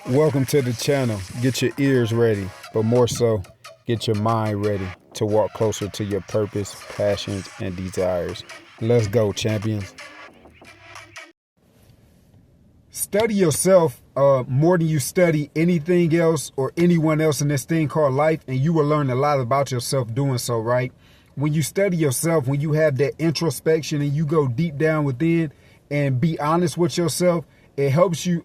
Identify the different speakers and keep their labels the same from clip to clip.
Speaker 1: Welcome to the channel. Get your ears ready, but more so, get your mind ready to walk closer to your purpose, passions, and desires. Let's go, champions. Study yourself more than you study anything else or anyone else in this thing called life, and you will learn a lot about yourself doing so, right? When you study yourself, when you have that introspection and you go deep down within and be honest with yourself, it helps you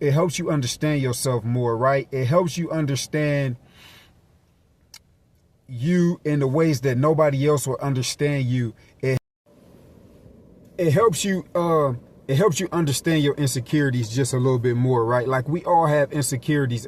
Speaker 1: understand yourself more, right? It helps you understand you in the ways that nobody else will understand you. It helps you understand your insecurities just a little bit more, right? Like, we all have insecurities.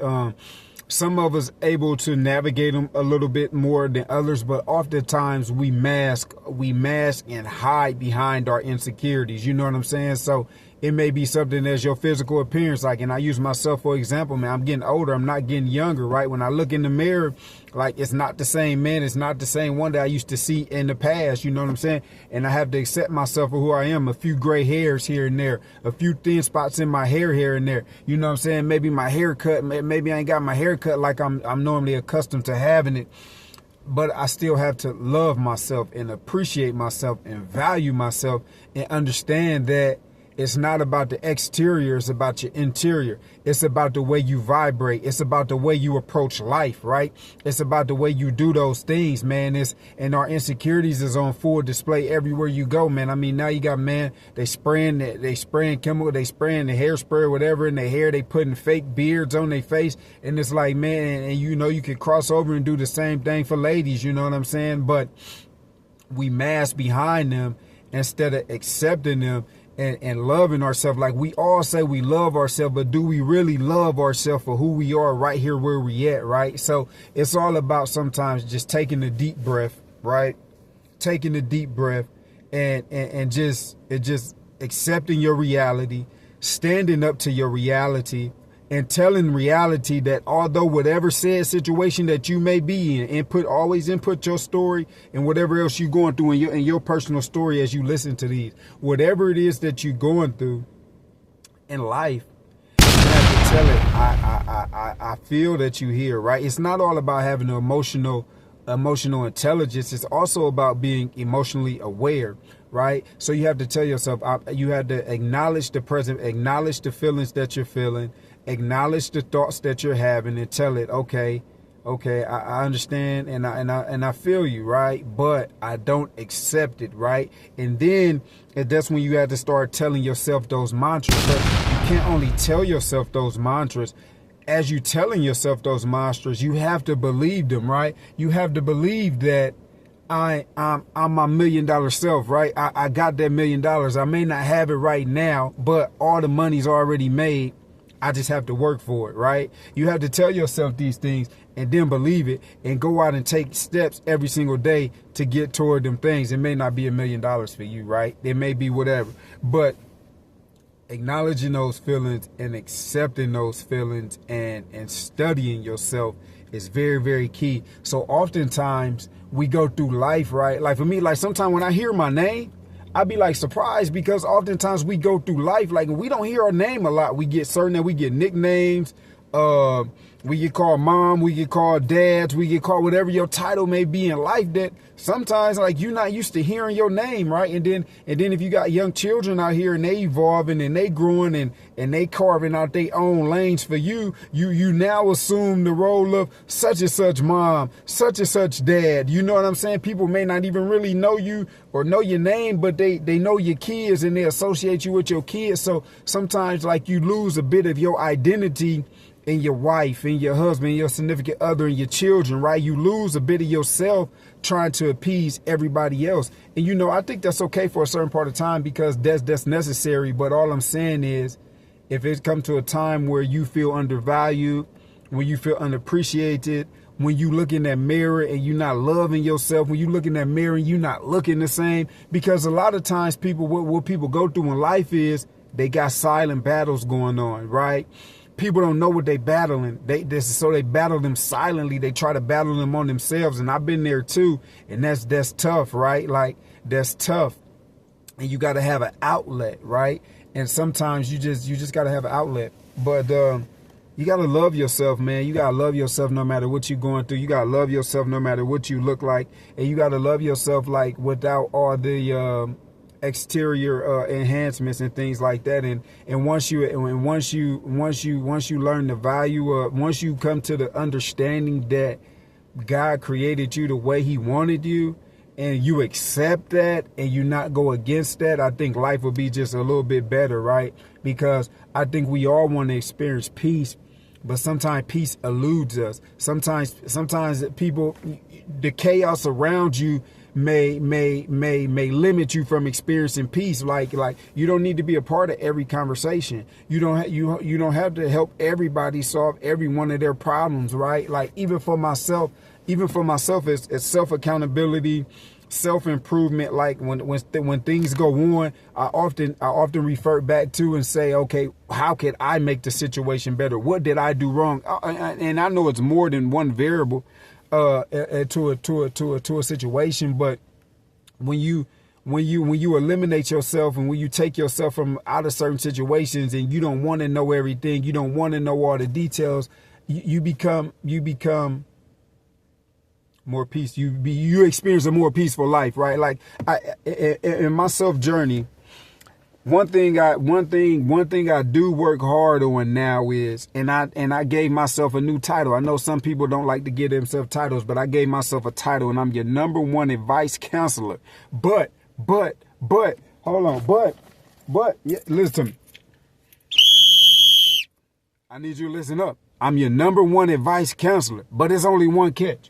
Speaker 1: Some of us able to navigate them a little bit more than others, but oftentimes we mask and hide behind our insecurities. You know what I'm saying? So it may be something as your physical appearance, like, and I use myself for example, man. I'm getting older, I'm not getting younger, right? When I look in the mirror, like, it's not the same man, it's not the same one that I used to see in the past, you know what I'm saying? And I have to accept myself for who I am. A few gray hairs here and there, a few thin spots in my hair here and there, you know what I'm saying? Maybe my haircut, maybe I ain't got my haircut like I'm normally accustomed to having it. But I still have to love myself and appreciate myself and value myself and understand that it's not about the exterior, it's about your interior. It's about the way you vibrate. It's about the way you approach life, right? It's about the way you do those things, man. And our insecurities is on full display everywhere you go, man. I mean, now you got, man, they spraying chemical, they spraying the hairspray or whatever in their hair, they putting fake beards on their face. And it's like, man, and you know, you can cross over and do the same thing for ladies, you know what I'm saying? But we mask behind them instead of accepting them and loving ourselves. Like, we all say we love ourselves, but do we really love ourselves for who we are right here where we at, right? So it's all about sometimes just taking a deep breath, right? Taking a deep breath and just accepting your reality, standing up to your reality, and telling reality that although whatever said situation that you may be in, always input your story and whatever else you're going through in your personal story as you listen to these. Whatever it is that you're going through in life, you have to tell it, I feel that you're here, right? It's not all about having an emotional intelligence. It's also about being emotionally aware, right? So you have to tell yourself, you have to acknowledge the present, acknowledge the feelings that you're feeling, acknowledge the thoughts that you're having, and tell it, okay, I understand and I feel you, right? But I don't accept it, right? And then that's when you have to start telling yourself those mantras. But you can't only tell yourself those mantras. As you telling yourself those mantras, you have to believe them, right? You have to believe that I'm my $1 million self, right? I got that $1 million. I may not have it right now, but all the money's already made. I just have to work for it, right? You have to tell yourself these things and then believe it and go out and take steps every single day to get toward them things. It may not be $1 million for you, right? It may be whatever, but acknowledging those feelings and accepting those feelings and studying yourself is very, very key. So oftentimes we go through life, right? Like, for me, like, sometimes when I hear my name, I be like surprised, because oftentimes we go through life, like, we don't hear our name a lot. We get we get nicknames, we get called mom, we get called dads, we get called whatever your title may be in life, that sometimes, like, you're not used to hearing your name, right? And then if you got young children out here and they evolving and they growing and they carving out their own lanes for you now assume the role of such and such mom, such and such dad. You know what I'm saying? People may not even really know you or know your name, but they know your kids and they associate you with your kids. So sometimes, like, you lose a bit of your identity in your wife and your husband, your significant other, and your children, right? You lose a bit of yourself trying to appease everybody else. And, you know, I think that's okay for a certain part of time, because that's necessary. But all I'm saying is, if it comes to a time where you feel undervalued, when you feel unappreciated, when you look in that mirror and you're not loving yourself, when you look in that mirror and you're not looking the same, because a lot of times what people go through in life is they got silent battles going on, right? People don't know what they battling. So they battle them silently. They try to battle them on themselves. And I've been there too. And that's tough, right? Like, that's tough. And you got to have an outlet, right? And sometimes you just got to have an outlet. But You got to love yourself, man. You got to love yourself no matter what you're going through. You got to love yourself no matter what you look like. And you got to love yourself like without all the exterior enhancements and things like that. And once you learn the value of, once you come to the understanding that God created you the way he wanted you, and you accept that and you not go against that, I think life will be just a little bit better, right? Because I think we all want to experience peace, but sometimes peace eludes us. Sometimes people, the chaos around you may limit you from experiencing peace. Like you don't need to be a part of every conversation. You don't have to help everybody solve every one of their problems, right? Like even for myself, it's self accountability, self improvement. Like when things go on, I often refer back to and say, okay, how could I make the situation better? What did I do wrong? And I know it's more than one variable to a situation, but when you eliminate yourself and when you take yourself from out of certain situations and you don't want to know everything, you don't want to know all the details, you become more peace. You experience a more peaceful life, right? Like in my self journey, one thing I do work hard on now is, and I gave myself a new title. I know some people don't like to give themselves titles, but I gave myself a title, and I'm your #1 advice counselor. But hold on, yeah, listen to me. I need you to listen up. I'm your #1 advice counselor, but it's only one catch.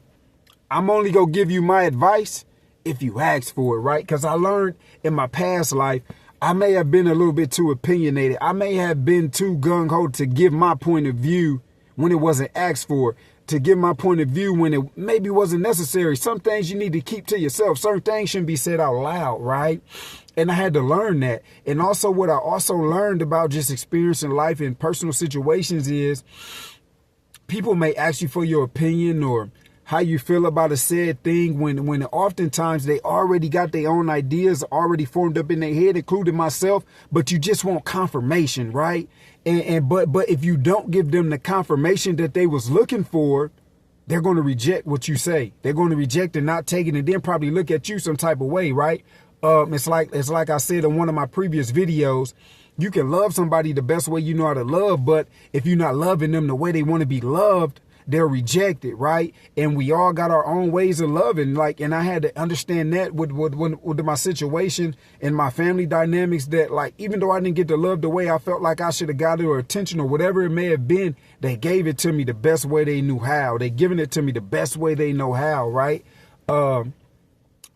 Speaker 1: I'm only going to give you my advice if you ask for it, right? Because I learned in my past life, I may have been a little bit too opinionated. I may have been too gung-ho to give my point of view when it wasn't asked for, to give my point of view when it maybe wasn't necessary. Some things you need to keep to yourself. Certain things shouldn't be said out loud, right? And I had to learn that. And also what I also learned about just experiencing life in personal situations is people may ask you for your opinion or how you feel about a said thing when oftentimes they already got their own ideas already formed up in their head, including myself, but you just want confirmation, right? But if you don't give them the confirmation that they was looking for, they're going to reject what you say. They're going to reject and not take it, and then probably look at you some type of way, right? It's like I said in one of my previous videos, you can love somebody the best way you know how to love, but if you're not loving them the way they want to be loved, they're rejected, right? And we all got our own ways of loving, and I had to understand that with my situation and my family dynamics, that like, even though I didn't get to love the way I felt like I should have got it, or attention or whatever it may have been, they gave it to me the best way they knew how. They giving it to me the best way they know how, right?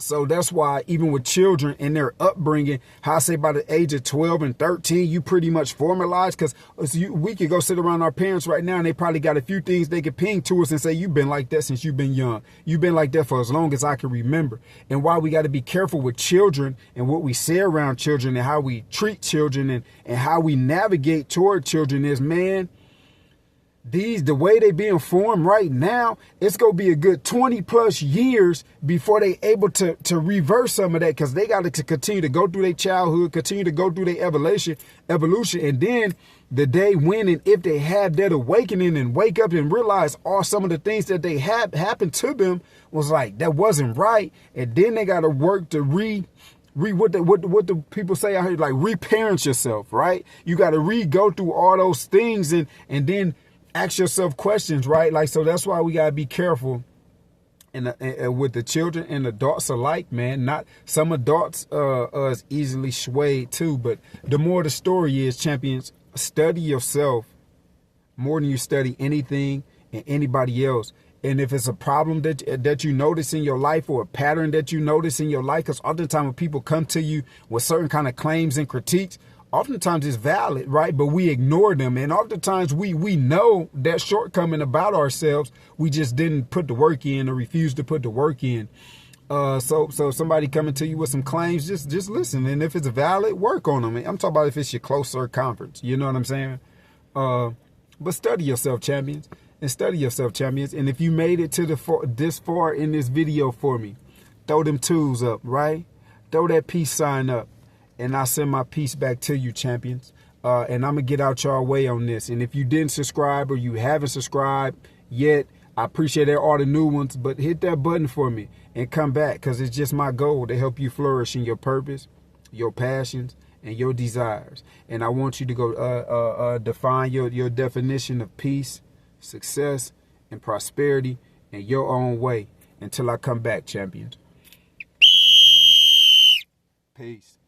Speaker 1: So that's why even with children and their upbringing, how I say by the age of 12 and 13, you pretty much formalize, because we could go sit around our parents right now and they probably got a few things they could ping to us and say, you've been like that since you've been young. You've been like that for as long as I can remember. And why we got to be careful with children and what we say around children and how we treat children and how we navigate toward children is, man, the way they being formed right now, it's going to be a good 20 plus years before they able to reverse some of that, because they got to continue to go through their childhood, continue to go through their evolution. And then the day when and if they have that awakening and wake up and realize all some of the things that they had happened to them was like, that wasn't right. And then they got to work to what the people say out here, like reparent yourself, right? You got to go through all those things and then ask yourself questions, right? Like, so that's why we got to be careful and with the children and adults alike, man. Not some adults is easily swayed too, but the more the story is, champions, study yourself more than you study anything and anybody else. And if it's a problem that you notice in your life, or a pattern that you notice in your life, because oftentimes when people come to you with certain kind of claims and critiques, oftentimes it's valid, right? But we ignore them. And oftentimes we know that shortcoming about ourselves. We just didn't put the work in or refuse to put the work in. So somebody coming to you with some claims, just listen. And if it's valid, work on them. I'm talking about if it's your close circumference. You know what I'm saying? But study yourself, champions. And study yourself, champions. And if you made it to this far in this video for me, throw them twos up, right? Throw that peace sign up. And I send my peace back to you, champions. And I'm going to get out y'all way on this. And if you didn't subscribe or you haven't subscribed yet, I appreciate all the new ones, but hit that button for me and come back, because it's just my goal to help you flourish in your purpose, your passions, and your desires. And I want you to go define your definition of peace, success, and prosperity in your own way until I come back, champions. Peace.